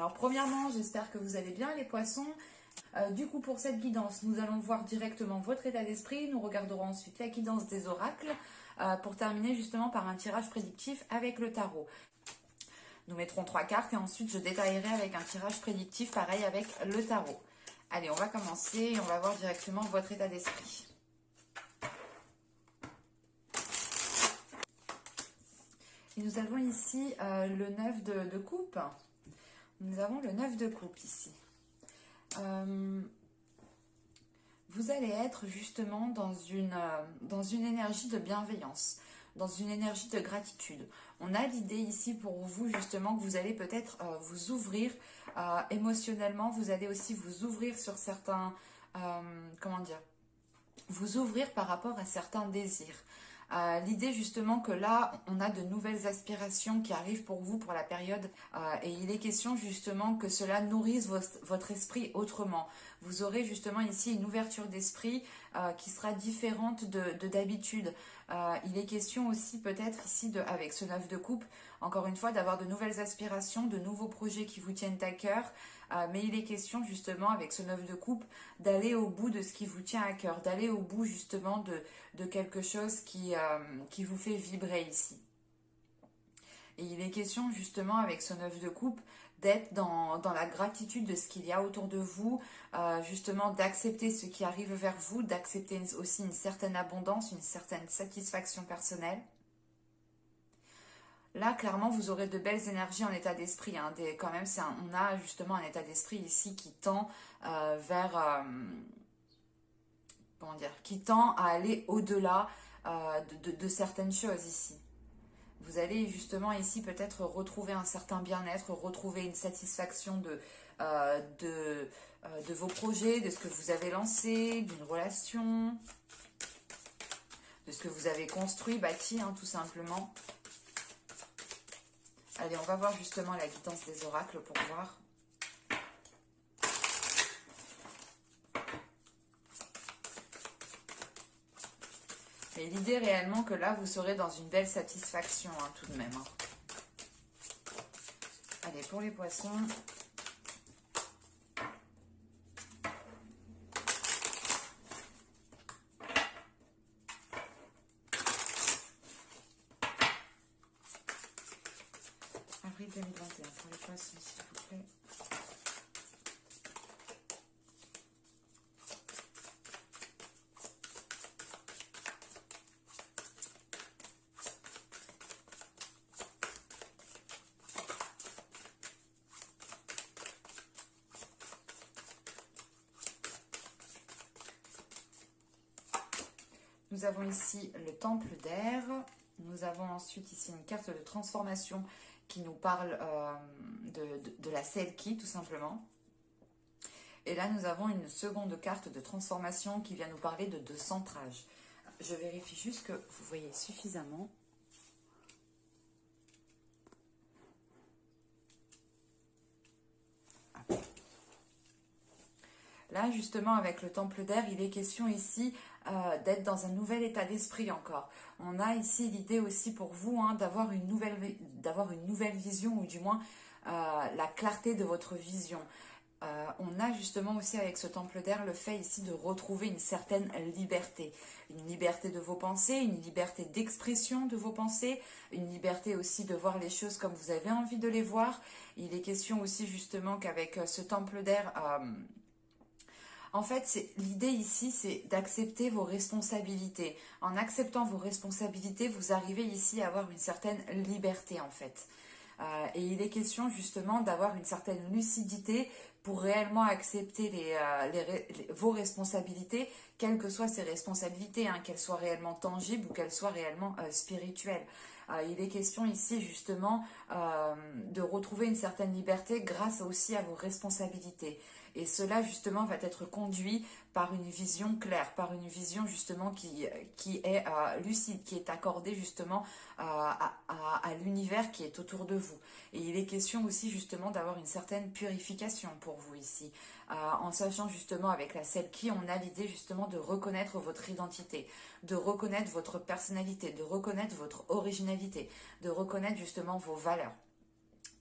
Alors premièrement, j'espère que vous allez bien les poissons. Du coup, pour cette guidance, nous allons voir directement votre état d'esprit. Nous regarderons ensuite la guidance des oracles pour terminer justement par un tirage prédictif avec le tarot. Nous mettrons 3 cartes et ensuite je détaillerai avec un tirage prédictif pareil avec le tarot. Allez, on va commencer et on va voir directement votre état d'esprit. Et nous avons ici le 9 de coupe. Nous avons le 9 de coupe ici. Vous allez être justement dans une énergie de bienveillance, dans une énergie de gratitude. On a l'idée ici pour vous justement que vous allez peut-être vous ouvrir émotionnellement, vous allez aussi vous ouvrir sur certains, comment dire, vous ouvrir par rapport à certains désirs. L'idée justement que là, on a de nouvelles aspirations qui arrivent pour vous pour la période et il est question justement que cela nourrisse votre esprit autrement. Vous aurez justement ici une ouverture d'esprit qui sera différente de d'habitude. Il est question aussi peut-être ici, avec ce 9 de coupe, encore une fois, d'avoir de nouvelles aspirations, de nouveaux projets qui vous tiennent à cœur. Mais il est question justement avec ce 9 de coupe d'aller au bout de ce qui vous tient à cœur, d'aller au bout justement de quelque chose qui vous fait vibrer ici. Et il est question justement avec ce 9 de coupe d'être dans la gratitude de ce qu'il y a autour de vous, justement d'accepter ce qui arrive vers vous, d'accepter aussi une certaine abondance, une certaine satisfaction personnelle. Là, clairement, vous aurez de belles énergies en état d'esprit. Hein, quand même, on a justement un état d'esprit ici qui tend vers... comment dire, qui tend à aller au-delà de certaines choses ici. Vous allez justement ici peut-être retrouver un certain bien-être, retrouver une satisfaction de vos projets, de ce que vous avez lancé, d'une relation, de ce que vous avez construit, bâti, hein, tout simplement. Allez, on va voir justement la guidance des oracles pour voir. Mais l'idée réellement que là, vous serez dans une belle satisfaction, hein, tout de même. Hein. Allez, pour les poissons. Avril 2021, pour les poissons, s'il vous plaît. Nous avons ici le temple d'air. Nous avons ensuite ici une carte de transformation qui nous parle de la Selkie, tout simplement. Et là, nous avons une seconde carte de transformation qui vient nous parler de centrage. Je vérifie juste que vous voyez suffisamment. Là, justement, avec le temple d'air, il est question ici d'être dans un nouvel état d'esprit encore. On a ici l'idée aussi pour vous hein, d'avoir une nouvelle vision, ou du moins la clarté de votre vision. On a justement aussi avec ce temple d'air le fait ici de retrouver une certaine liberté. Une liberté de vos pensées, une liberté d'expression de vos pensées, une liberté aussi de voir les choses comme vous avez envie de les voir. Il est question aussi justement qu'avec ce temple d'air... en fait, l'idée ici, c'est d'accepter vos responsabilités. En acceptant vos responsabilités, vous arrivez ici à avoir une certaine liberté, en fait. Et il est question justement d'avoir une certaine lucidité pour réellement accepter vos responsabilités, quelles que soient ces responsabilités, hein, qu'elles soient réellement tangibles ou qu'elles soient réellement spirituelles. Il est question ici justement de retrouver une certaine liberté grâce aussi à vos responsabilités. Et cela justement va être conduit par une vision claire, par une vision justement qui est lucide, qui est accordée justement à l'univers qui est autour de vous. Et il est question aussi justement d'avoir une certaine purification pour vous ici. En sachant justement avec la Selkie, on a l'idée justement de reconnaître votre identité, de reconnaître votre personnalité, de reconnaître votre originalité, de reconnaître justement vos valeurs.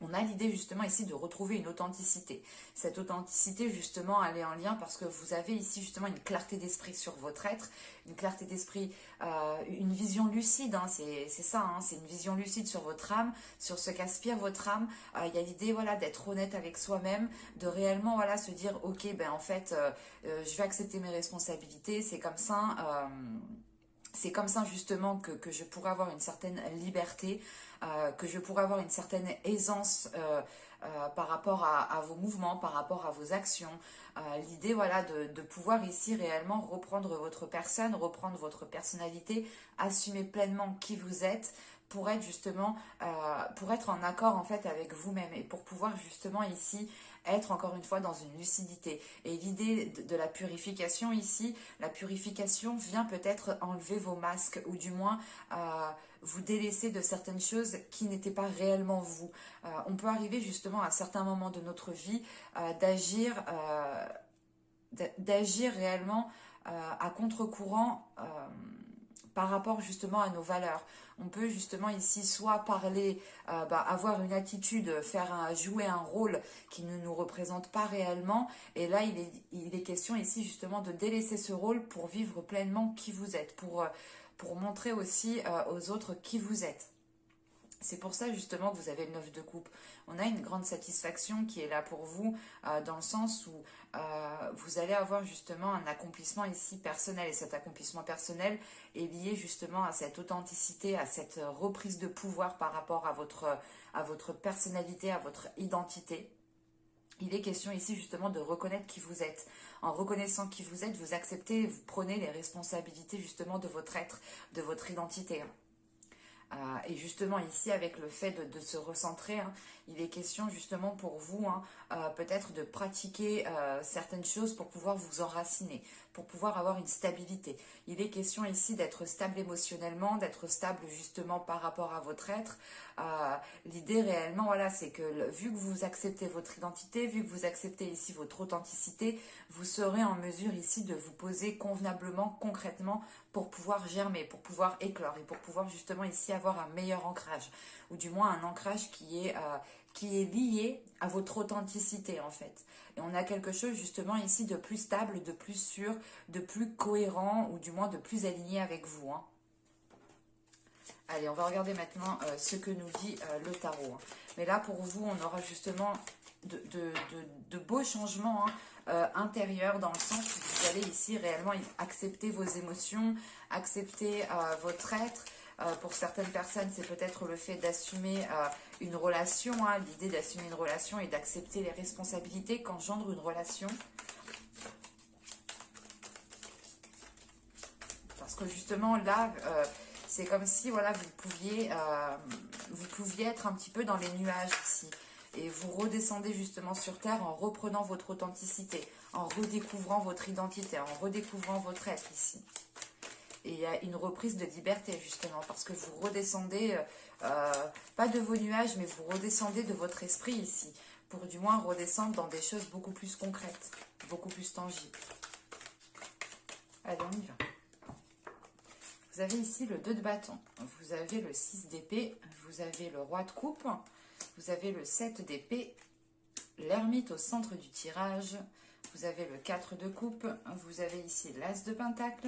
On a l'idée justement ici de retrouver une authenticité. Cette authenticité justement elle est en lien parce que vous avez ici justement une clarté d'esprit sur votre être, une clarté d'esprit, une vision lucide, hein, c'est ça, hein, c'est une vision lucide sur votre âme, sur ce qu'aspire votre âme. Il y a l'idée voilà, d'être honnête avec soi-même, de réellement voilà, se dire ok ben en fait je vais accepter mes responsabilités, c'est comme ça justement que je pourrais avoir une certaine liberté, que je pourrais avoir une certaine aisance par rapport à vos mouvements, par rapport à vos actions. L'idée voilà, de pouvoir ici réellement reprendre votre personne, reprendre votre personnalité, assumer pleinement qui vous êtes pour être justement, pour être en accord en fait avec vous-même et pour pouvoir justement ici être encore une fois dans une lucidité. Et l'idée de la purification ici, la purification vient peut-être enlever vos masques ou du moins vous délaisser de certaines choses qui n'étaient pas réellement vous. On peut arriver justement à certains moments de notre vie d'agir réellement à contre-courant par rapport justement à nos valeurs. On peut justement ici soit parler, avoir une attitude, jouer un rôle qui ne nous représente pas réellement. Et là, il est question ici justement de délaisser ce rôle pour vivre pleinement qui vous êtes, pour montrer aussi aux autres qui vous êtes. C'est pour ça justement que vous avez le 9 de coupe. On a une grande satisfaction qui est là pour vous dans le sens où vous allez avoir justement un accomplissement ici personnel. Et cet accomplissement personnel est lié justement à cette authenticité, à cette reprise de pouvoir par rapport à votre personnalité, à votre identité. Il est question ici justement de reconnaître qui vous êtes. En reconnaissant qui vous êtes, vous acceptez, vous prenez les responsabilités justement de votre être, de votre identité. Et justement ici avec le fait de se recentrer, hein, il est question justement pour vous peut-être de pratiquer certaines choses pour pouvoir vous enraciner, pour pouvoir avoir une stabilité. Il est question ici d'être stable émotionnellement, d'être stable justement par rapport à votre être. L'idée réellement, voilà, c'est que vu que vous acceptez votre identité, vu que vous acceptez ici votre authenticité, vous serez en mesure ici de vous poser convenablement, concrètement, pour pouvoir germer, pour pouvoir éclore et pour pouvoir justement ici avoir un meilleur ancrage, ou du moins un ancrage qui est lié à votre authenticité en fait. Et on a quelque chose justement ici de plus stable, de plus sûr, de plus cohérent, ou du moins de plus aligné avec vous, hein. Allez, on va regarder maintenant ce que nous dit le tarot, hein. Mais là, pour vous, on aura justement de beaux changements intérieurs, dans le sens où vous allez ici réellement accepter vos émotions, accepter votre être. Pour certaines personnes, c'est peut-être le fait d'assumer une relation, hein, l'idée d'assumer une relation et d'accepter les responsabilités qu'engendre une relation. Parce que justement, là... c'est comme si voilà, vous pouviez être un petit peu dans les nuages ici. Et vous redescendez justement sur Terre en reprenant votre authenticité, en redécouvrant votre identité, en redécouvrant votre être ici. Et il y a une reprise de liberté justement, parce que vous redescendez, pas de vos nuages, mais vous redescendez de votre esprit ici, pour du moins redescendre dans des choses beaucoup plus concrètes, beaucoup plus tangibles. Allez, on y va. Vous avez ici le 2 de bâton, vous avez le 6 d'épée, vous avez le roi de coupe, vous avez le 7 d'épée, l'ermite au centre du tirage, vous avez le 4 de coupe, vous avez ici l'as de pentacle,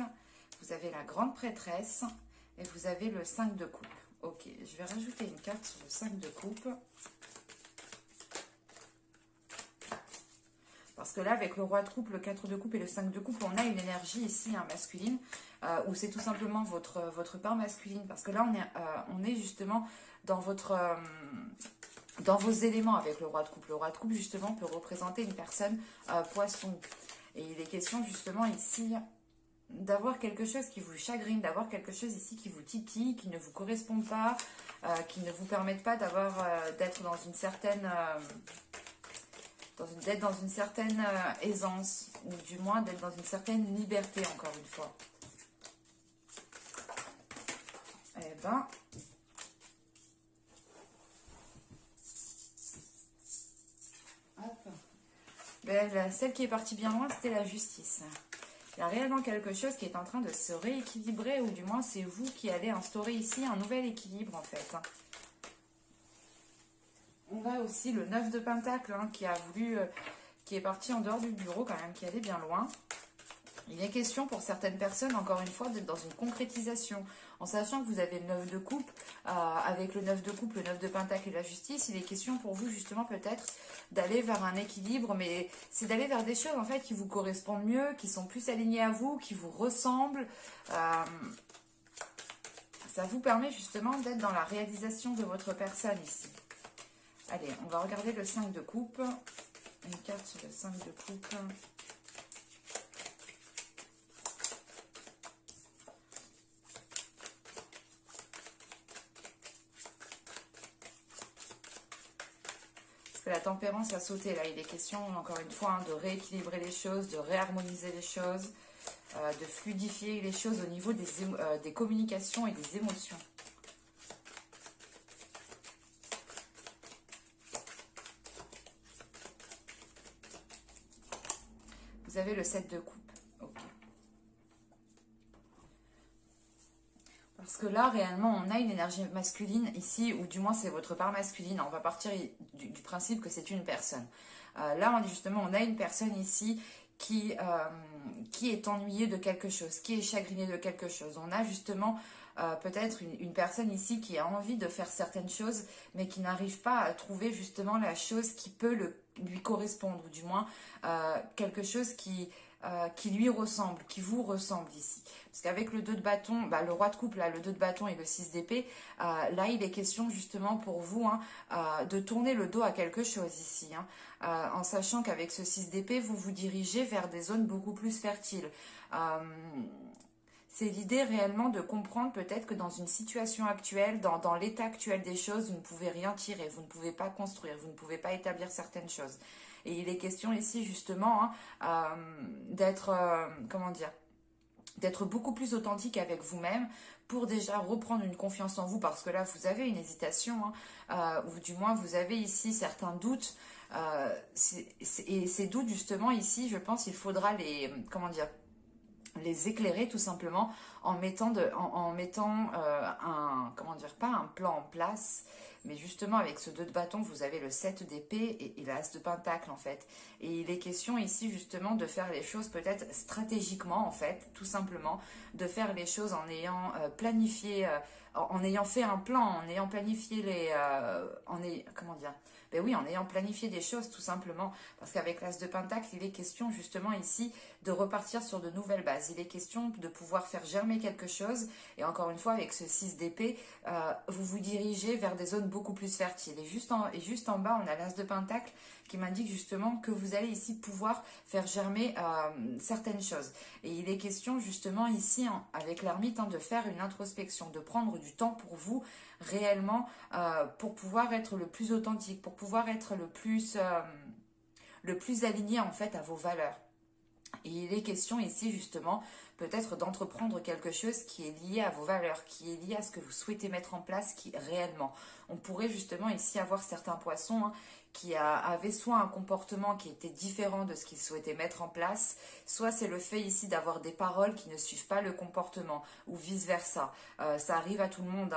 vous avez la grande prêtresse et vous avez le 5 de coupe. Ok, je vais rajouter une carte sur le 5 de coupe. Parce que là, avec le roi de coupe, le 4 de coupe et le 5 de coupe, on a une énergie ici masculine, où c'est tout simplement votre part masculine. Parce que là, on est justement dans vos éléments avec le roi de coupe. Le roi de coupe, justement, peut représenter une personne poisson. Et il est question, justement, ici, d'avoir quelque chose qui vous chagrine, d'avoir quelque chose ici qui vous titille, qui ne vous correspond pas, qui ne vous permette pas d'être dans une certaine... d'être dans une certaine aisance, ou du moins d'être dans une certaine liberté, encore une fois. Eh ben... Hop. Ben, celle qui est partie bien loin, c'était la justice. Il y a réellement quelque chose qui est en train de se rééquilibrer, ou du moins c'est vous qui allez instaurer ici un nouvel équilibre, en fait. On a aussi le 9 de Pentacle hein, qui a voulu, qui est parti en dehors du bureau quand même, qui allait bien loin. Il est question pour certaines personnes, encore une fois, d'être dans une concrétisation. En sachant que vous avez le 9 de coupe, avec le 9 de coupe, le 9 de pentacle et la justice, il est question pour vous justement peut-être d'aller vers un équilibre, mais c'est d'aller vers des choses en fait qui vous correspondent mieux, qui sont plus alignées à vous, qui vous ressemblent. Ça vous permet justement d'être dans la réalisation de votre personne ici. Allez, on va regarder le 5 de coupe. Une carte sur le 5 de coupe. La tempérance a sauté là, il est question encore une fois hein, de rééquilibrer les choses, de réharmoniser les choses, de fluidifier les choses au niveau des communications et des émotions. Vous avez le 7 de coupe. Okay. Parce que là, réellement, on a une énergie masculine ici, ou du moins c'est votre part masculine. On va partir du principe que c'est une personne. Là, justement, on a une personne ici qui est ennuyée de quelque chose, qui est chagrinée de quelque chose. On a justement peut-être une personne ici qui a envie de faire certaines choses, mais qui n'arrive pas à trouver justement la chose qui peut lui correspondre, ou du moins quelque chose qui lui ressemble, qui vous ressemble ici. Parce qu'avec le 2 de bâton, le roi de coupe, là, le 2 de bâton et le 6 d'épée, là, il est question justement pour vous de tourner le dos à quelque chose ici. En sachant qu'avec ce 6 d'épée, vous vous dirigez vers des zones beaucoup plus fertiles. C'est l'idée réellement de comprendre peut-être que dans une situation actuelle, dans l'état actuel des choses, vous ne pouvez rien tirer, vous ne pouvez pas construire, vous ne pouvez pas établir certaines choses. Et il est question ici justement d'être, comment dire, d'être beaucoup plus authentique avec vous-même pour déjà reprendre une confiance en vous, parce que là vous avez une hésitation, ou du moins vous avez ici certains doutes, et ces doutes justement ici, je pense qu'il faudra les, comment dire, les éclairer tout simplement en mettant, comment dire, pas un plan en place, mais justement avec ce 2 de bâton, vous avez le 7 d'épée et l'as de pentacle en fait. Et il est question ici justement de faire les choses peut-être stratégiquement en fait, tout simplement, de faire les choses en ayant planifié, en ayant fait un plan, en ayant planifié comment dire, ben oui, en ayant planifié des choses tout simplement, parce qu'avec l'as de pentacle, il est question justement ici de repartir sur de nouvelles bases. Il est question de pouvoir faire germer quelque chose, et encore une fois avec ce 6 d'épée, vous vous dirigez vers des zones beaucoup plus fertiles. Et juste en bas, on a l'as de pentacle qui m'indique justement que vous allez ici pouvoir faire germer certaines choses. Et il est question justement ici, avec l'ermite, de faire une introspection, de prendre du temps pour vous réellement, pour pouvoir être le plus authentique, pour pouvoir être le plus aligné en fait à vos valeurs. Et il est question ici justement peut-être d'entreprendre quelque chose qui est lié à vos valeurs, qui est lié à ce que vous souhaitez mettre en place, qui réellement. On pourrait justement ici avoir certains poissons qui avaient soit un comportement qui était différent de ce qu'ils souhaitaient mettre en place, soit c'est le fait ici d'avoir des paroles qui ne suivent pas le comportement, ou vice-versa. Ça arrive à tout le monde,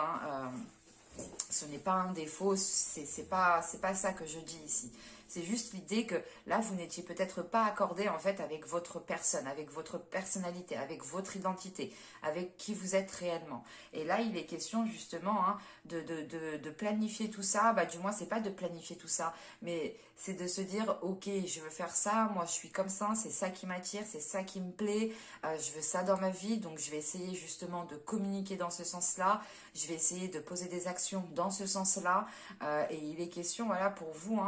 ce n'est pas un défaut, c'est pas ça que je dis ici. C'est juste l'idée que là, vous n'étiez peut-être pas accordé en fait avec votre personne, avec votre personnalité, avec votre identité, avec qui vous êtes réellement. Et là, il est question justement de planifier tout ça. Du moins, c'est pas de planifier tout ça, mais c'est de se dire, ok, je veux faire ça, moi je suis comme ça, c'est ça qui m'attire, c'est ça qui me plaît, je veux ça dans ma vie, donc je vais essayer justement de communiquer dans ce sens-là, je vais essayer de poser des actions dans ce sens-là, et il est question, voilà, pour vous,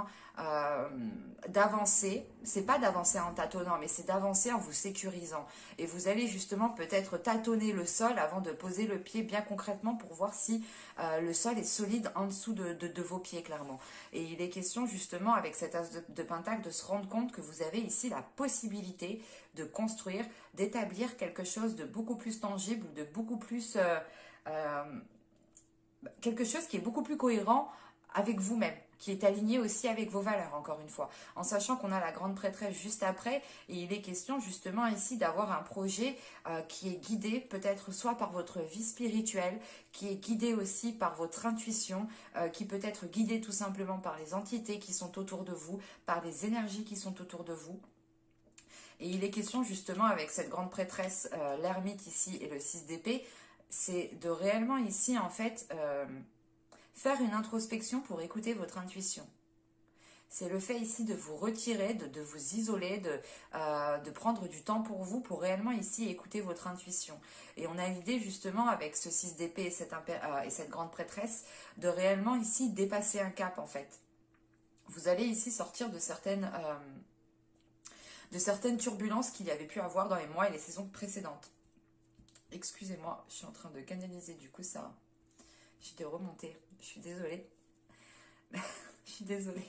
d'avancer, c'est pas d'avancer en tâtonnant, mais c'est d'avancer en vous sécurisant. Et vous allez justement peut-être tâtonner le sol avant de poser le pied bien concrètement pour voir si le sol est solide en dessous de vos pieds, clairement. Et il est question justement avec cet as de pentacle de se rendre compte que vous avez ici la possibilité de construire, d'établir quelque chose de beaucoup plus tangible, de beaucoup plus quelque chose qui est beaucoup plus cohérent avec vous-même, qui est aligné aussi avec vos valeurs, encore une fois. En sachant qu'on a la grande prêtresse juste après, et il est question justement ici d'avoir un projet qui est guidé peut-être soit par votre vie spirituelle, qui est guidé aussi par votre intuition, qui peut être guidé tout simplement par les entités qui sont autour de vous, par les énergies qui sont autour de vous. Et il est question justement avec cette grande prêtresse, l'ermite ici et le 6 d'épée, c'est de réellement ici en fait faire une introspection pour écouter votre intuition. C'est le fait ici de vous retirer, de vous isoler, de prendre du temps pour vous, pour réellement ici écouter votre intuition. Et on a l'idée justement avec ce 6 d'épée et cette grande prêtresse, de réellement ici dépasser un cap en fait. Vous allez ici sortir de certaines turbulences qu'il y avait pu avoir dans les mois et les saisons précédentes. Excusez-moi, je suis en train de canaliser du coup ça. J'ai des remontées, je suis désolée. Je suis désolée.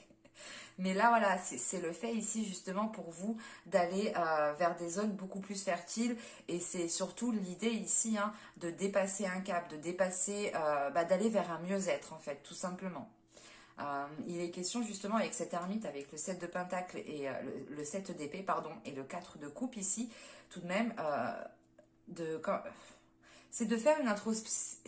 Mais là, voilà, c'est le fait ici justement pour vous d'aller vers des zones beaucoup plus fertiles. Et c'est surtout l'idée ici de dépasser un cap, de dépasser, d'aller vers un mieux-être en fait, tout simplement. Il est question justement avec cette ermite, avec le 7 de pentacle et le 7 d'épée, pardon, et le 4 de coupe ici, tout de même, c'est de faire une introspection.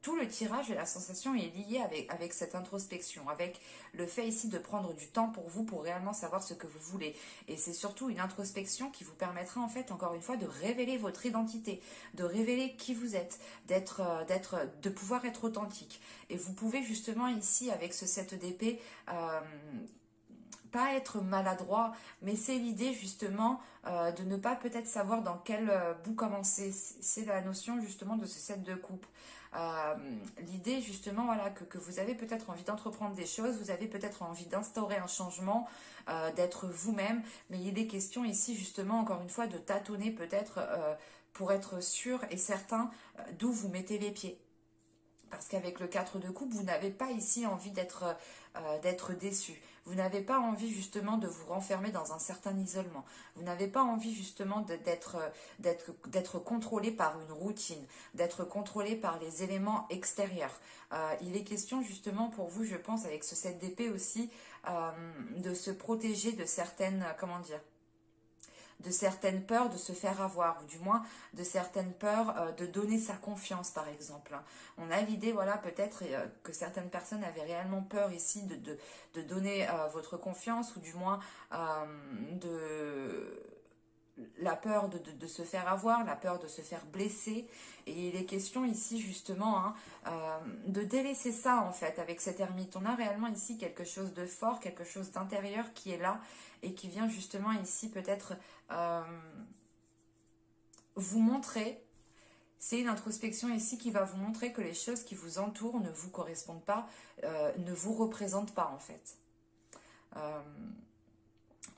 Tout le tirage et la sensation est lié avec cette introspection, avec le fait ici de prendre du temps pour vous, pour réellement savoir ce que vous voulez. Et c'est surtout une introspection qui vous permettra en fait, encore une fois, de révéler votre identité, de révéler qui vous êtes, de pouvoir être authentique. Et vous pouvez justement ici, avec ce 7 d'épée, pas être maladroit, mais c'est l'idée justement de ne pas peut-être savoir dans quel bout commencer. C'est la notion justement de ce 7 de coupe. L'idée justement voilà que vous avez peut-être envie d'entreprendre des choses, vous avez peut-être envie d'instaurer un changement, d'être vous-même, mais il est question ici justement encore une fois de tâtonner peut-être pour être sûr et certain d'où vous mettez les pieds. Parce qu'avec le 4 de coupe, vous n'avez pas ici envie d'être déçu. Vous n'avez pas envie justement de vous renfermer dans un certain isolement. Vous n'avez pas envie justement d'être contrôlé par une routine, d'être contrôlé par les éléments extérieurs. Il est question justement pour vous, je pense, avec ce 7 d'épée aussi, de se protéger de certaines, de certaines peurs de se faire avoir, ou du moins de certaines peurs de donner sa confiance, par exemple. On a l'idée, voilà, peut-être que certaines personnes avaient réellement peur ici de donner votre confiance, ou du moins la peur de se faire avoir, la peur de se faire blesser. Et il est question ici justement de délaisser ça en fait avec cette ermite. On a réellement ici quelque chose de fort, quelque chose d'intérieur qui est là et qui vient justement ici peut-être vous montrer. C'est une introspection ici qui va vous montrer que les choses qui vous entourent ne vous correspondent pas, ne vous représentent pas en fait.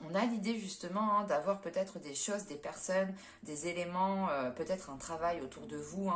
On a l'idée justement d'avoir peut-être des choses, des personnes, des éléments, peut-être un travail autour de vous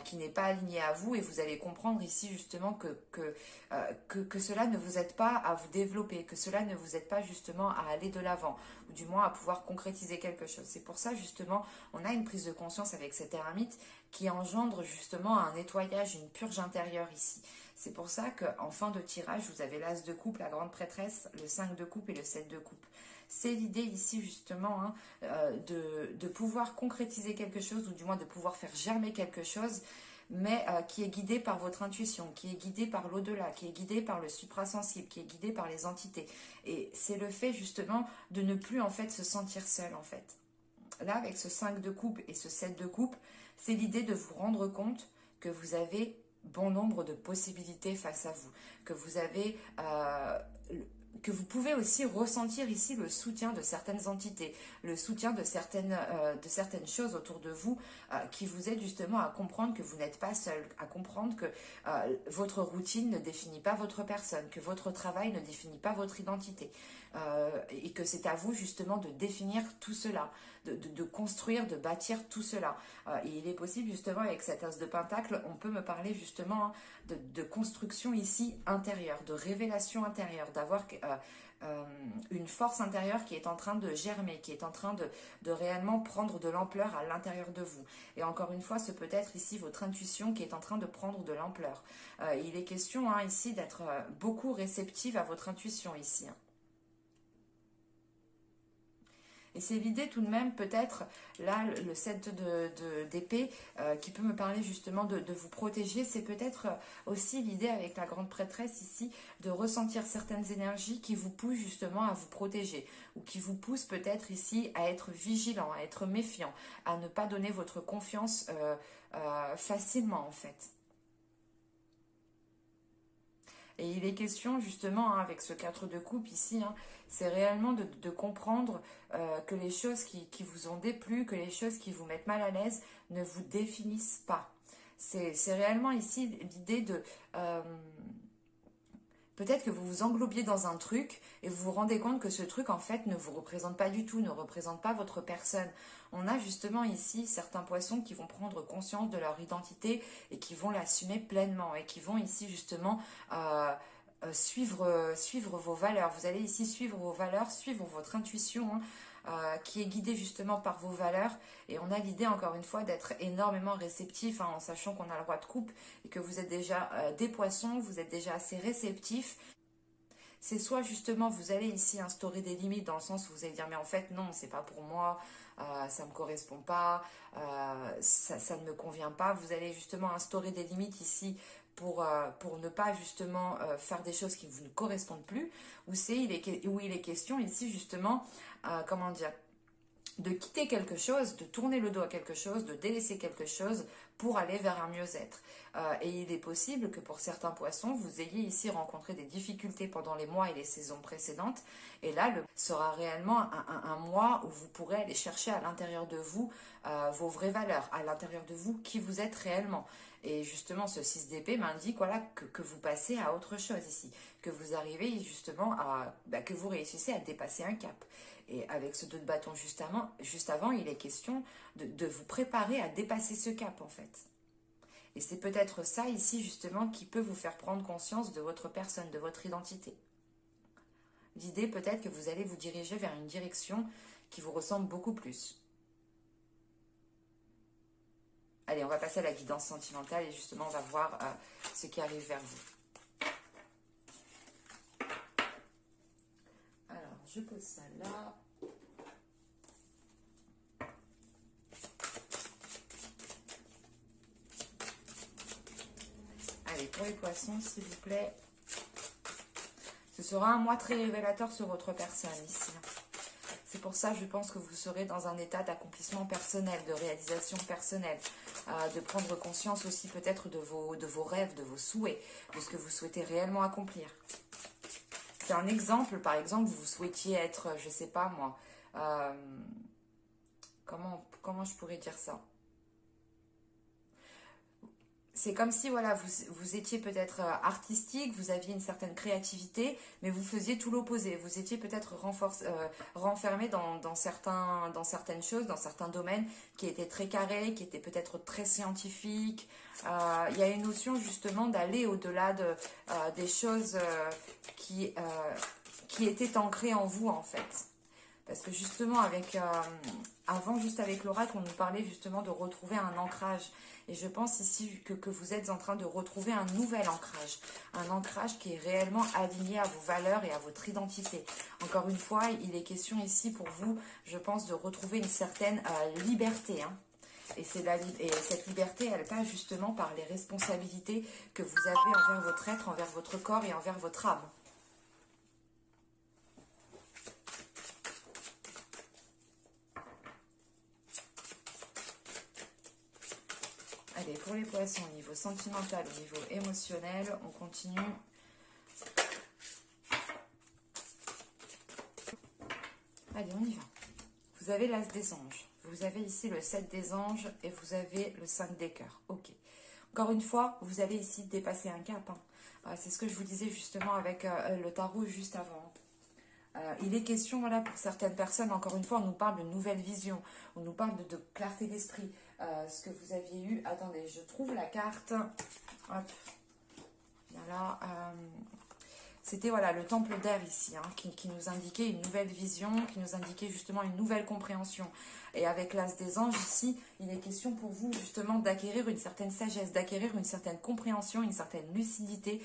qui n'est pas aligné à vous, et vous allez comprendre ici justement que cela ne vous aide pas à vous développer, que cela ne vous aide pas justement à aller de l'avant, ou du moins à pouvoir concrétiser quelque chose. C'est pour ça justement on a une prise de conscience avec cette ermite qui engendre justement un nettoyage, une purge intérieure ici. C'est pour ça qu'en fin de tirage, vous avez l'As de coupe, la grande prêtresse, le 5 de coupe et le 7 de coupe. C'est l'idée ici justement de pouvoir concrétiser quelque chose, ou du moins de pouvoir faire germer quelque chose, mais qui est guidé par votre intuition, qui est guidé par l'au-delà, qui est guidé par le suprasensible, qui est guidé par les entités. Et c'est le fait justement de ne plus en fait se sentir seul en fait. Là, avec ce 5 de coupe et ce 7 de coupe, c'est l'idée de vous rendre compte que vous avez bon nombre de possibilités face à vous, que vous avez que vous pouvez aussi ressentir ici le soutien de certaines entités, le soutien de certaines choses autour de vous qui vous aident justement à comprendre que vous n'êtes pas seul, à comprendre que votre routine ne définit pas votre personne, que votre travail ne définit pas votre identité, et que c'est à vous justement de définir tout cela, de construire, de bâtir tout cela. Et il est possible justement avec cet as de pentacle, on peut me parler justement de construction ici intérieure, de révélation intérieure, d'avoir une force intérieure qui est en train de germer, qui est en train de réellement prendre de l'ampleur à l'intérieur de vous. Et encore une fois, ce peut être ici votre intuition qui est en train de prendre de l'ampleur. Il est question ici d'être beaucoup réceptive à votre intuition ici. Et c'est l'idée tout de même, peut-être, là, le 7 d'épée qui peut me parler justement de vous protéger. C'est peut-être aussi l'idée avec la grande prêtresse ici de ressentir certaines énergies qui vous poussent justement à vous protéger. Ou qui vous poussent peut-être ici à être vigilant, à être méfiant, à ne pas donner votre confiance facilement en fait. Et il est question justement avec ce 4 de coupe ici, c'est réellement de comprendre que les choses qui vous ont déplu, que les choses qui vous mettent mal à l'aise ne vous définissent pas. C'est réellement ici l'idée de... peut-être que vous vous englobiez dans un truc et vous vous rendez compte que ce truc en fait ne vous représente pas du tout, ne représente pas votre personne. On a justement ici certains poissons qui vont prendre conscience de leur identité et qui vont l'assumer pleinement et qui vont ici justement suivre vos valeurs. Vous allez ici suivre vos valeurs, suivre votre intuition qui est guidée justement par vos valeurs. Et on a l'idée encore une fois d'être énormément réceptif en sachant qu'on a le roi de coupe et que vous êtes déjà des poissons, vous êtes déjà assez réceptif. C'est soit justement vous allez ici instaurer des limites dans le sens où vous allez dire mais en fait non c'est pas pour moi, ça ne me correspond pas, ça ne me convient pas. Vous allez justement instaurer des limites ici pour ne pas justement faire des choses qui vous ne correspondent plus. Où il est question ici justement, comment dire, de quitter quelque chose, de tourner le dos à quelque chose, de délaisser quelque chose pour aller vers un mieux-être. Et il est possible que pour certains poissons, vous ayez ici rencontré des difficultés pendant les mois et les saisons précédentes. Et là, sera réellement un mois où vous pourrez aller chercher à l'intérieur de vous vos vraies valeurs, à l'intérieur de vous qui vous êtes réellement. Et justement, ce 6 d'épée m'indique voilà, que vous passez à autre chose ici, que vous arrivez justement que vous réussissez à dépasser un cap. Et avec ce 2 de bâton juste avant, il est question de vous préparer à dépasser ce cap en fait. Et c'est peut-être ça ici justement qui peut vous faire prendre conscience de votre personne, de votre identité. L'idée peut-être que vous allez vous diriger vers une direction qui vous ressemble beaucoup plus. Allez, on va passer à la guidance sentimentale et justement on va voir ce qui arrive vers vous. Alors, je pose ça là. Allez, pour les poissons, s'il vous plaît. Ce sera un mois très révélateur sur votre personne ici. C'est pour ça, je pense que vous serez dans un état d'accomplissement personnel, de réalisation personnelle, de prendre conscience aussi peut-être de vos rêves, de vos souhaits, de ce que vous souhaitez réellement accomplir. C'est un exemple, par exemple, vous souhaitiez être, je sais pas moi, comment je pourrais dire ça? C'est comme si voilà, vous étiez peut-être artistique, vous aviez une certaine créativité, mais vous faisiez tout l'opposé. Vous étiez peut-être renfermé dans certaines choses, dans certains domaines qui étaient très carrés, qui étaient peut-être très scientifiques. Il y a une notion justement d'aller au-delà des choses qui étaient ancrées en vous en fait. Parce que justement, avant, juste avec l'oracle, on nous parlait justement de retrouver un ancrage. Et je pense ici que vous êtes en train de retrouver un nouvel ancrage. Un ancrage qui est réellement aligné à vos valeurs et à votre identité. Encore une fois, il est question ici pour vous, je pense, de retrouver une certaine liberté. Et cette liberté, elle passe justement par les responsabilités que vous avez envers votre être, envers votre corps et envers votre âme. Allez, pour les poissons, au niveau sentimental, au niveau émotionnel, on continue. Allez, on y va. Vous avez l'As des anges. Vous avez ici le 7 des anges et vous avez le 5 des cœurs. Ok. Encore une fois, vous allez ici dépasser un cap. C'est ce que je vous disais justement avec le tarot juste avant. Il est question, voilà, pour certaines personnes, encore une fois, on nous parle de nouvelle vision, on nous parle de clarté d'esprit. Ce que vous aviez eu, attendez, je trouve la carte, hop, voilà, C'était voilà, le temple d'air ici, hein, qui nous indiquait une nouvelle vision, qui nous indiquait justement une nouvelle compréhension. Et avec l'As des anges ici, il est question pour vous justement d'acquérir une certaine sagesse, d'acquérir une certaine compréhension, une certaine lucidité.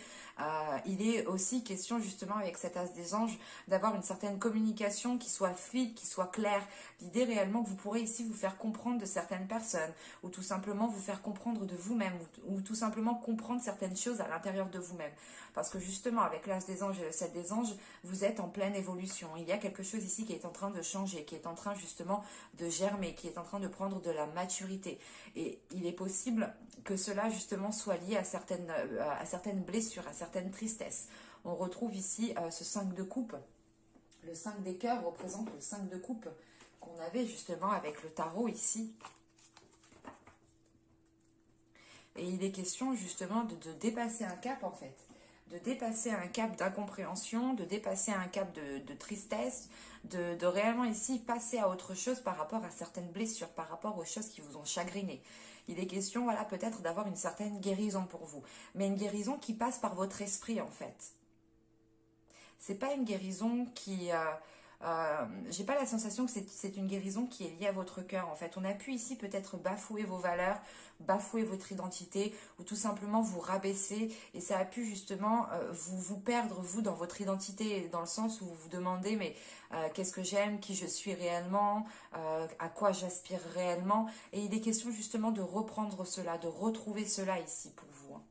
Il est aussi question justement avec cet As des anges d'avoir une certaine communication qui soit fluide, qui soit claire. L'idée réellement que vous pourrez ici vous faire comprendre de certaines personnes, ou tout simplement vous faire comprendre de vous-même, ou tout simplement comprendre certaines choses à l'intérieur de vous-même. Parce que justement, avec l'As des anges et le 7 des anges, vous êtes en pleine évolution. Il y a quelque chose ici qui est en train de changer, qui est en train justement de germer, qui est en train de prendre de la maturité. Et il est possible que cela justement soit lié à certaines blessures, à certaines tristesses. On retrouve ici ce 5 de coupe. Le 5 des cœurs représente le 5 de coupe qu'on avait justement avec le tarot ici. Et il est question justement de dépasser un cap en fait. De dépasser un cap d'incompréhension, de dépasser un cap de tristesse, de réellement ici passer à autre chose par rapport à certaines blessures, par rapport aux choses qui vous ont chagriné. Il est question, voilà, peut-être d'avoir une certaine guérison pour vous, mais une guérison qui passe par votre esprit en fait. C'est pas une guérison qui... j'ai pas la sensation que c'est une guérison qui est liée à votre cœur en fait. On a pu ici peut-être bafouer vos valeurs, bafouer votre identité ou tout simplement vous rabaisser et ça a pu justement vous perdre vous dans votre identité dans le sens où vous vous demandez mais qu'est-ce que j'aime, qui je suis réellement, à quoi j'aspire réellement et il est question justement de reprendre cela, de retrouver cela ici pour vous. Hein.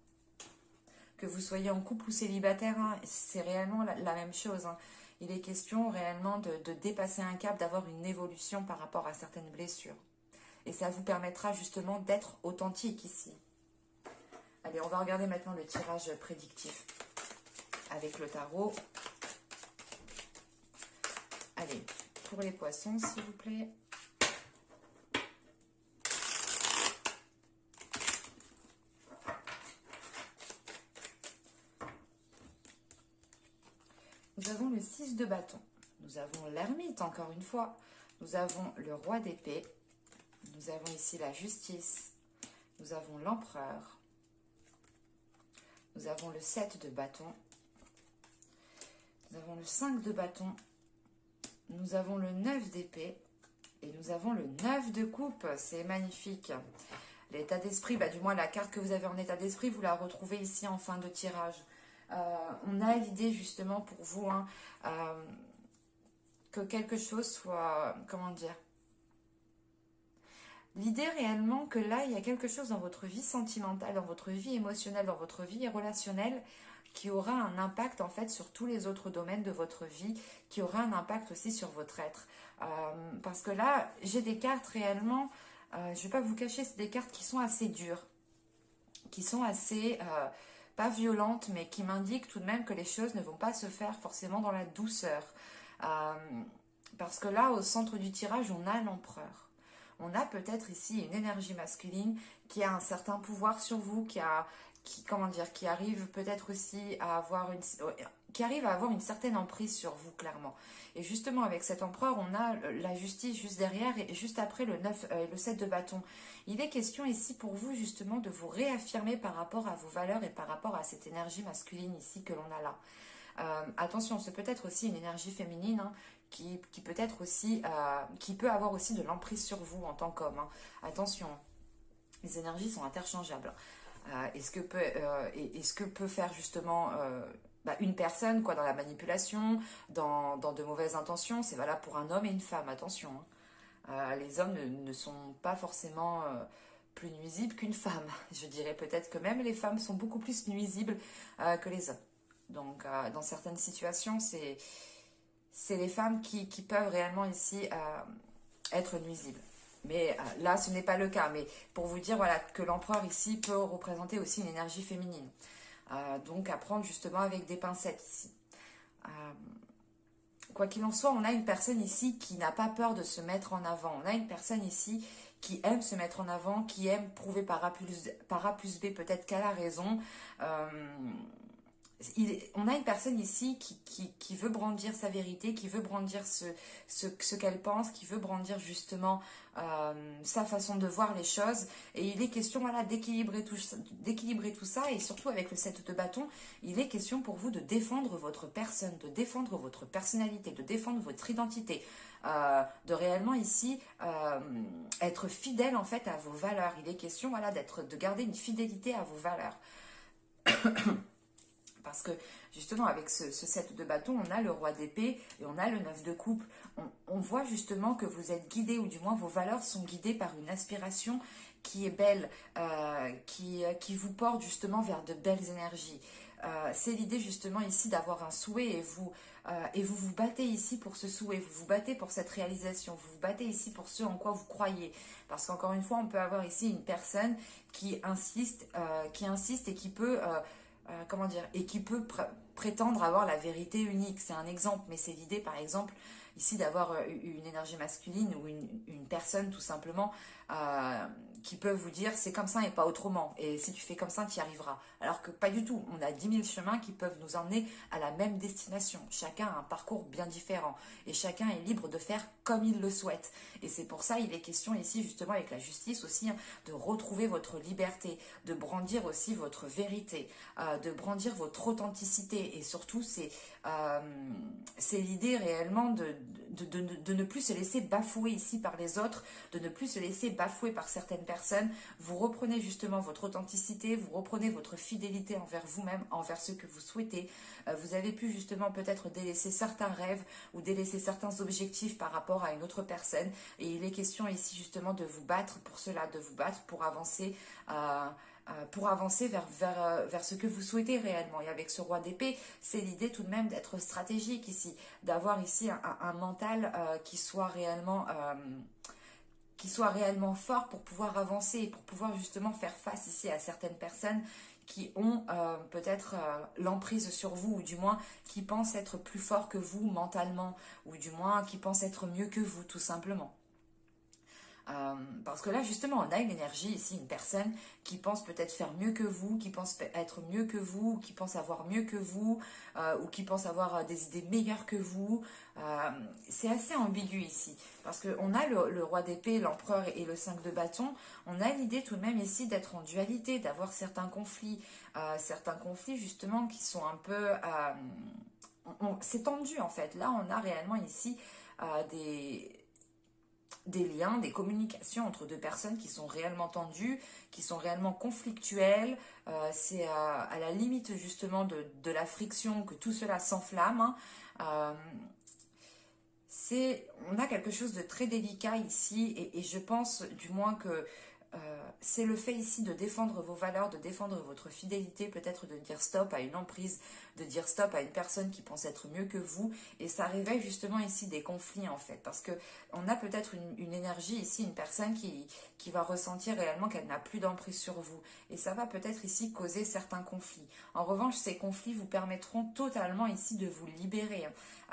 Que vous soyez en couple ou célibataire, hein, c'est réellement la même chose. Hein. Il est question réellement de dépasser un cap, d'avoir une évolution par rapport à certaines blessures. Et ça vous permettra justement d'être authentique ici. Allez, on va regarder maintenant le tirage prédictif avec le tarot. Allez, pour les poissons, s'il vous plaît. Nous avons le 6 de bâton. Nous avons l'ermite, encore une fois. Nous avons le roi d'épée. Nous avons ici la justice. Nous avons l'empereur. Nous avons le 7 de bâton. Nous avons le 5 de bâton. Nous avons le 9 d'épée. Et nous avons le 9 de coupe. C'est magnifique. L'état d'esprit, du moins la carte que vous avez en état d'esprit, vous la retrouvez ici en fin de tirage. On a l'idée justement pour vous hein, que quelque chose soit, comment dire, l'idée réellement que là il y a quelque chose dans votre vie sentimentale, dans votre vie émotionnelle, dans votre vie relationnelle qui aura un impact en fait sur tous les autres domaines de votre vie, qui aura un impact aussi sur votre être. Parce que là j'ai des cartes réellement, je ne vais pas vous cacher, c'est des cartes qui sont assez dures, qui sont assez... pas violente, mais qui m'indique tout de même que les choses ne vont pas se faire forcément dans la douceur. Parce que là, au centre du tirage, on a l'empereur. On a peut-être ici une énergie masculine qui a un certain pouvoir sur vous, qui arrive peut-être aussi à avoir une certaine emprise sur vous, clairement. Et justement, avec cet empereur, on a la justice juste derrière et juste après le 7 de bâton. Il est question ici pour vous, justement, de vous réaffirmer par rapport à vos valeurs et par rapport à cette énergie masculine ici que l'on a là. Attention, c'est peut-être aussi une énergie féminine hein, qui peut être aussi, qui peut avoir aussi de l'emprise sur vous en tant qu'homme. Hein. Attention, les énergies sont interchangeables. Et ce que peut faire justement une personne quoi, dans la manipulation, dans de mauvaises intentions, c'est valable pour un homme et une femme, attention. Hein. Les hommes ne sont pas forcément plus nuisibles qu'une femme. Je dirais peut-être que même les femmes sont beaucoup plus nuisibles que les hommes. Donc dans certaines situations, c'est les femmes qui peuvent réellement ici être nuisibles. Mais là, ce n'est pas le cas. Mais pour vous dire voilà, que l'empereur ici peut représenter aussi une énergie féminine. Donc à prendre justement avec des pincettes ici. Quoi qu'il en soit, on a une personne ici qui n'a pas peur de se mettre en avant. On a une personne ici qui aime se mettre en avant, qui aime prouver par A plus B peut-être qu'elle a raison. on a une personne ici qui veut brandir sa vérité, qui veut brandir ce qu'elle pense, qui veut brandir justement sa façon de voir les choses. Et il est question, voilà, d'équilibrer tout ça. Et surtout avec le 7 de bâton, il est question pour vous de défendre votre personne, de défendre votre personnalité, de défendre votre identité. De réellement ici être fidèle en fait à vos valeurs. Il est question, voilà, de garder une fidélité à vos valeurs. Parce que justement avec ce 7 de bâton, on a le roi d'épée et on a le 9 de coupe. On voit justement que vous êtes guidé, ou du moins vos valeurs sont guidées par une aspiration qui est belle, qui vous porte justement vers de belles énergies. C'est l'idée justement ici d'avoir un souhait et vous vous battez ici pour ce souhait, vous vous battez pour cette réalisation, vous vous battez ici pour ce en quoi vous croyez. Parce qu'encore une fois, on peut avoir ici une personne qui insiste et qui peut... comment dire, et qui peut prétendre avoir la vérité unique. C'est un exemple, mais c'est l'idée, par exemple, ici d'avoir une énergie masculine ou une personne tout simplement qui peut vous dire c'est comme ça et pas autrement. Et si tu fais comme ça, tu y arriveras. Alors que pas du tout. On a 10 000 chemins qui peuvent nous emmener à la même destination. Chacun a un parcours bien différent et chacun est libre de faire comme il le souhaite. Et c'est pour ça il est question ici justement avec la justice aussi de retrouver votre liberté, de brandir aussi votre vérité, de brandir votre authenticité. Et surtout c'est l'idée réellement de ne plus se laisser bafouer ici par les autres, de ne plus se laisser bafouer par certaines personnes. Vous reprenez justement votre authenticité, vous reprenez votre fidélité envers vous-même, envers ce que vous souhaitez. Vous avez pu justement peut-être délaisser certains rêves ou délaisser certains objectifs par rapport à une autre personne. Et il est question ici justement de vous battre pour cela, de vous battre pour avancer vers ce que vous souhaitez réellement. Et avec ce roi d'épée, c'est l'idée tout de même d'être stratégique ici, d'avoir ici un mental qui soit réellement fort pour pouvoir avancer et pour pouvoir justement faire face ici à certaines personnes qui ont peut-être l'emprise sur vous, ou du moins qui pensent être plus forts que vous mentalement, ou du moins qui pensent être mieux que vous tout simplement. Parce que là, justement, on a une énergie ici, une personne qui pense peut-être faire mieux que vous, qui pense être mieux que vous, qui pense avoir mieux que vous, ou qui pense avoir des idées meilleures que vous. C'est assez ambigu ici, parce qu'on a le roi d'épée, l'empereur et le 5 de bâton. On a l'idée tout de même ici d'être en dualité, d'avoir certains conflits justement qui sont un peu... c'est tendu en fait. Là, on a réellement ici des liens, des communications entre deux personnes qui sont réellement tendues, qui sont réellement conflictuelles. C'est à la limite justement de la friction que tout cela s'enflamme. On a quelque chose de très délicat ici et je pense du moins que c'est le fait ici de défendre vos valeurs, de défendre votre fidélité, peut-être de dire stop à une emprise, de dire stop à une personne qui pense être mieux que vous. Et ça réveille justement ici des conflits en fait. Parce que on a peut-être une énergie ici, une personne qui va ressentir réellement qu'elle n'a plus d'emprise sur vous. Et ça va peut-être ici causer certains conflits. En revanche, ces conflits vous permettront totalement ici de vous libérer.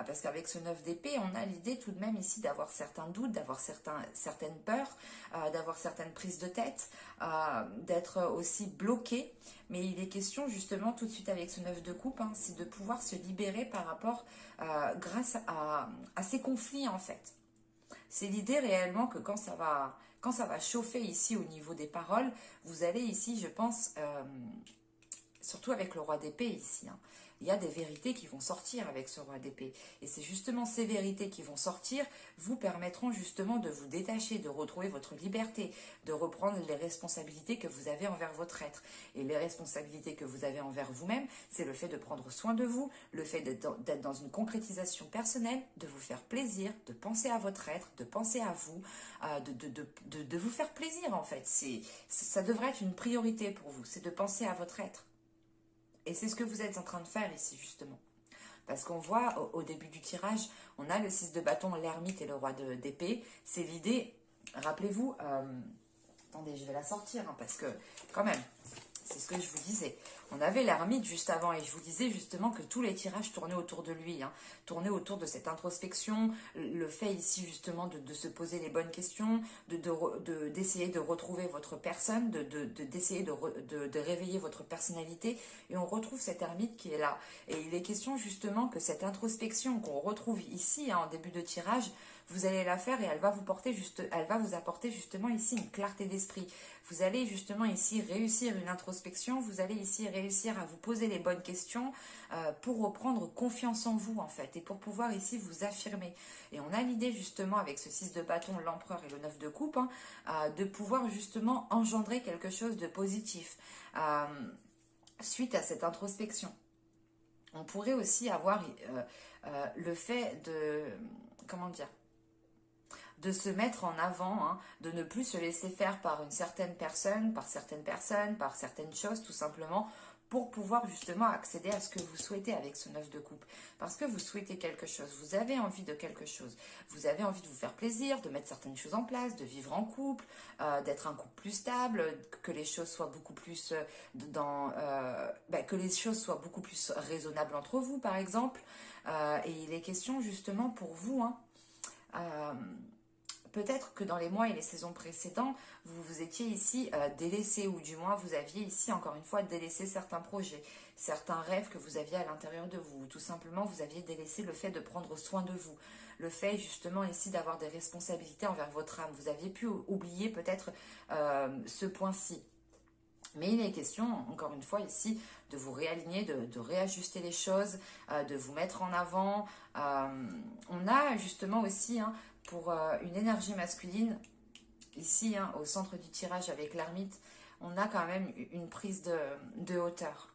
Parce qu'avec ce 9 d'épée, on a l'idée tout de même ici d'avoir certains doutes, d'avoir certaines peurs, d'avoir certaines prises de tête, d'être aussi bloqué. Mais il est question justement tout de suite avec ce 9 de coupe, c'est de pouvoir se libérer par rapport, grâce à ces conflits en fait. C'est l'idée réellement que quand ça va chauffer ici au niveau des paroles, vous allez ici, je pense, surtout avec le roi d'épée ici, il y a des vérités qui vont sortir avec ce roi d'épée. Et c'est justement ces vérités qui vont sortir vous permettront justement de vous détacher, de retrouver votre liberté, de reprendre les responsabilités que vous avez envers votre être. Et les responsabilités que vous avez envers vous-même, c'est le fait de prendre soin de vous, le fait d'être dans une concrétisation personnelle, de vous faire plaisir, de penser à votre être, de penser à vous, de vous faire plaisir en fait. Ça devrait être une priorité pour vous, c'est de penser à votre être. Et c'est ce que vous êtes en train de faire ici, justement. Parce qu'on voit, au début du tirage, on a le 6 de bâton, l'ermite et le roi d'épée. C'est l'idée, rappelez-vous, attendez, je vais la sortir, parce que, quand même, C'est ce que je vous disais. On avait l'ermite juste avant et je vous disais justement que tous les tirages tournaient autour de lui, hein, tournaient autour de cette introspection, le fait ici justement de se poser les bonnes questions, d'essayer de retrouver votre personne, d'essayer de réveiller votre personnalité, et on retrouve cet ermite qui est là. Et il est question justement que cette introspection qu'on retrouve ici, hein, en début de tirage, vous allez la faire et elle va vous apporter justement ici une clarté d'esprit. Vous allez justement ici réussir une introspection, vous allez ici réussir à vous poser les bonnes questions pour reprendre confiance en vous en fait et pour pouvoir ici vous affirmer. Et on a l'idée justement avec ce 6 de bâton, l'empereur et le 9 de coupe, hein, de pouvoir justement engendrer quelque chose de positif suite à cette introspection. On pourrait aussi avoir le fait de, comment dire, de se mettre en avant, hein, de ne plus se laisser faire par certaines personnes, par certaines choses, tout simplement, pour pouvoir justement accéder à ce que vous souhaitez avec ce 9 de coupe. Parce que vous souhaitez quelque chose, vous avez envie de quelque chose, vous avez envie de vous faire plaisir, de mettre certaines choses en place, de vivre en couple, d'être un couple plus stable, que les choses soient beaucoup plus que les choses soient beaucoup plus raisonnables entre vous, par exemple. Et il est question justement pour vous, hein, peut-être que dans les mois et les saisons précédents, vous vous étiez ici délaissé, ou du moins vous aviez ici encore une fois délaissé certains projets, certains rêves que vous aviez à l'intérieur de vous. Tout simplement, vous aviez délaissé le fait de prendre soin de vous, le fait justement ici d'avoir des responsabilités envers votre âme. Vous aviez pu oublier peut-être ce point-ci. Mais il est question, encore une fois, ici, de vous réaligner, de réajuster les choses, de vous mettre en avant. On a justement aussi, hein, pour une énergie masculine, ici, hein, au centre du tirage avec l'ermite, on a quand même une prise de hauteur.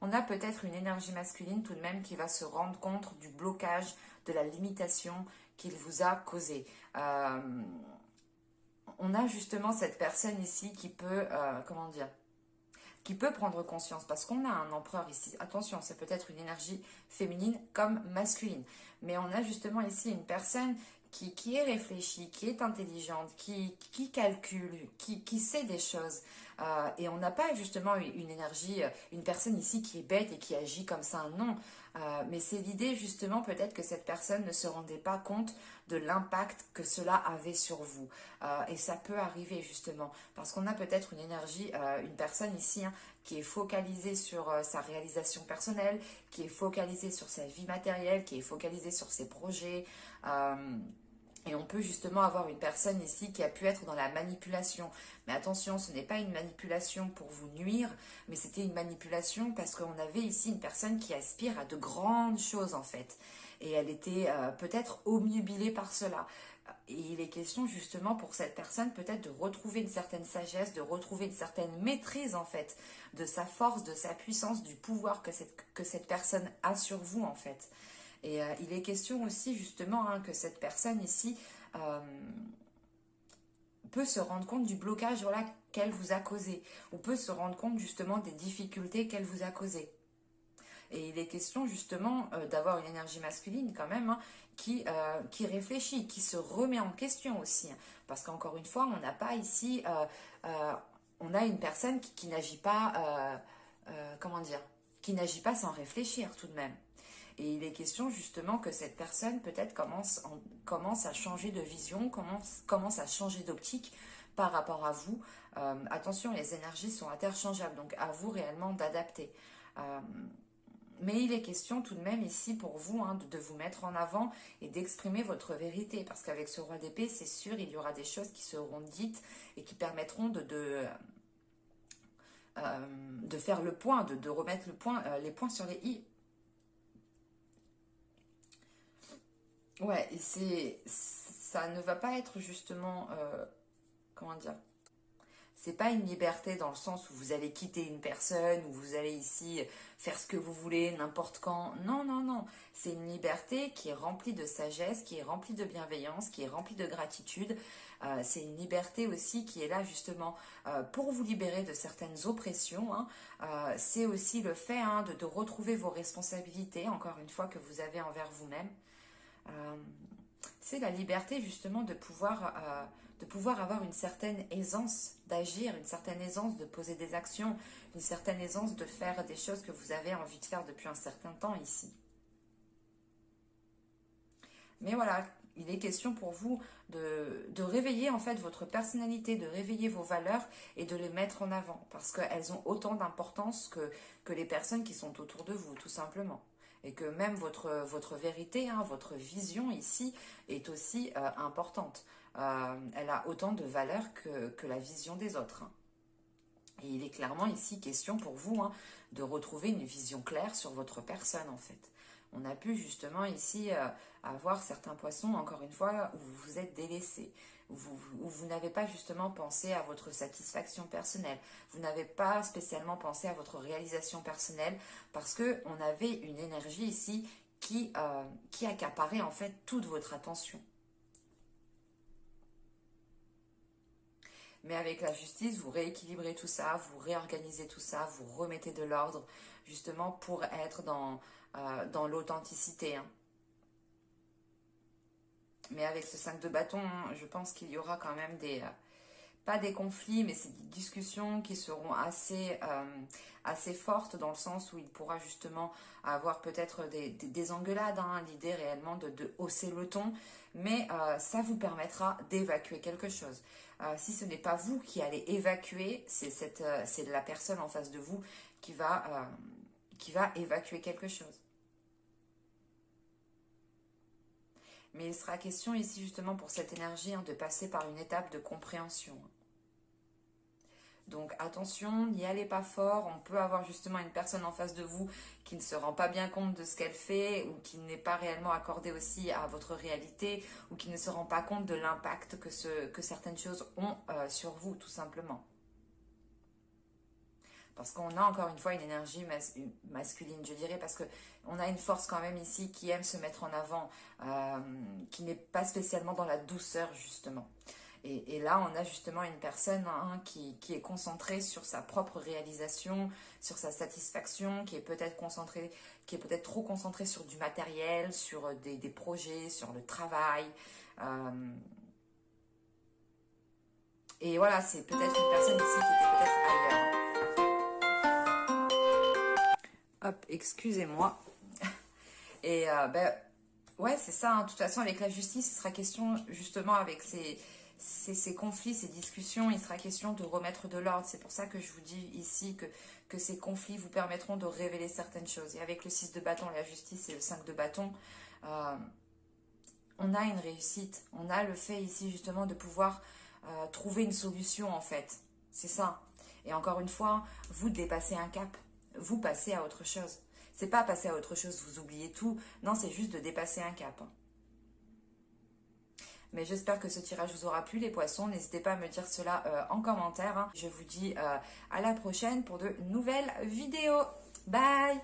On a peut-être une énergie masculine tout de même qui va se rendre compte du blocage, de la limitation qu'il vous a causé. On a justement cette personne ici qui peut, comment dire, qui peut prendre conscience, parce qu'on a un empereur ici. Attention, c'est peut-être une énergie féminine comme masculine, mais on a justement ici une personne qui est réfléchie, qui est intelligente, qui calcule, qui sait des choses. Et on n'a pas justement une énergie, une personne ici qui est bête et qui agit comme ça, non. Mais c'est l'idée justement peut-être que cette personne ne se rendait pas compte de l'impact que cela avait sur vous. Et ça peut arriver justement, parce qu'on a peut-être une énergie, une personne ici, hein, qui est focalisée sur sa réalisation personnelle, qui est focalisée sur sa vie matérielle, qui est focalisée sur ses projets. Et on peut justement avoir une personne ici qui a pu être dans la manipulation. Mais attention, ce n'est pas une manipulation pour vous nuire, mais c'était une manipulation parce qu'on avait ici une personne qui aspire à de grandes choses en fait. Et elle était peut-être obnubilée par cela. Et il est question justement pour cette personne peut-être de retrouver une certaine sagesse, de retrouver une certaine maîtrise en fait, de sa force, de sa puissance, du pouvoir que cette personne a sur vous en fait. Et il est question aussi justement, hein, que cette personne ici peut se rendre compte du blocage, voilà, qu'elle vous a causé, ou peut se rendre compte justement des difficultés qu'elle vous a causées. Et il est question justement d'avoir une énergie masculine quand même, hein, qui réfléchit, qui se remet en question aussi. Hein, parce qu'encore une fois, on n'a pas ici, on a une personne qui n'agit pas, comment dire, qui n'agit pas sans réfléchir tout de même. Et il est question justement que cette personne peut-être commence à changer de vision, commence à changer d'optique par rapport à vous. Attention, les énergies sont interchangeables, donc à vous réellement d'adapter. Mais il est question tout de même ici pour vous, hein, de vous mettre en avant et d'exprimer votre vérité. Parce qu'avec ce roi d'épée, c'est sûr, il y aura des choses qui seront dites et qui permettront de faire le point, de remettre les points sur les i. Ouais, et ça ne va pas être justement, comment dire, c'est pas une liberté dans le sens où vous allez quitter une personne, où vous allez ici faire ce que vous voulez, n'importe quand. Non, non, non. C'est une liberté qui est remplie de sagesse, qui est remplie de bienveillance, qui est remplie de gratitude. C'est une liberté aussi qui est là justement pour vous libérer de certaines oppressions. Hein. C'est aussi le fait, hein, de retrouver vos responsabilités, encore une fois, que vous avez envers vous-même. C'est la liberté justement de pouvoir avoir une certaine aisance d'agir, une certaine aisance de poser des actions, une certaine aisance de faire des choses que vous avez envie de faire depuis un certain temps ici. Mais voilà, il est question pour vous de réveiller en fait votre personnalité, de réveiller vos valeurs et de les mettre en avant. Parce qu'elles ont autant d'importance que les personnes qui sont autour de vous, tout simplement. Et que même votre vérité, hein, votre vision ici est aussi importante. Elle a autant de valeur que la vision des autres. Hein. Et il est clairement ici question pour vous hein, de retrouver une vision claire sur votre personne en fait. On a pu justement ici avoir certains poissons, encore une fois, où vous vous êtes délaissé, où vous n'avez pas justement pensé à votre satisfaction personnelle, vous n'avez pas spécialement pensé à votre réalisation personnelle, parce qu'on avait une énergie ici qui accaparait en fait toute votre attention. Mais avec la justice, vous rééquilibrez tout ça, vous réorganisez tout ça, vous remettez de l'ordre, justement pour être dans l'authenticité. Hein. Mais avec ce 5 de bâton, je pense qu'il y aura quand même pas des conflits, mais c'est des discussions qui seront assez fortes dans le sens où il pourra justement avoir peut-être des engueulades, hein, l'idée réellement de hausser le ton, mais ça vous permettra d'évacuer quelque chose. Si ce n'est pas vous qui allez évacuer, c'est la personne en face de vous qui va évacuer quelque chose. Mais il sera question ici justement pour cette énergie hein, de passer par une étape de compréhension. Donc attention, n'y allez pas fort, on peut avoir justement une personne en face de vous qui ne se rend pas bien compte de ce qu'elle fait ou qui n'est pas réellement accordée aussi à votre réalité ou qui ne se rend pas compte de l'impact que certaines choses ont sur vous tout simplement. Parce qu'on a encore une fois une énergie masculine, je dirais, parce qu'on a une force quand même ici qui aime se mettre en avant, qui n'est pas spécialement dans la douceur justement. Et là, on a justement une personne hein, qui est concentrée sur sa propre réalisation, sur sa satisfaction, qui est peut-être trop concentrée sur du matériel, sur des projets, sur le travail. Et voilà, c'est peut-être une personne ici qui était peut-être ailleurs. Hop, excusez-moi. Et ouais, c'est ça. Hein. De toute façon, avec la justice, il sera question justement avec ces conflits, ces discussions, il sera question de remettre de l'ordre. C'est pour ça que je vous dis ici que ces conflits vous permettront de révéler certaines choses. Et avec le 6 de bâton, la justice et le 5 de bâton, on a une réussite. On a le fait ici justement de pouvoir trouver une solution en fait. C'est ça. Et encore une fois, vous dépassez un cap. Vous passez à autre chose. C'est pas passer à autre chose, vous oubliez tout. Non, c'est juste de dépasser un cap. Mais j'espère que ce tirage vous aura plu, les poissons. N'hésitez pas à me dire cela en commentaire. Hein. Je vous dis à la prochaine pour de nouvelles vidéos. Bye!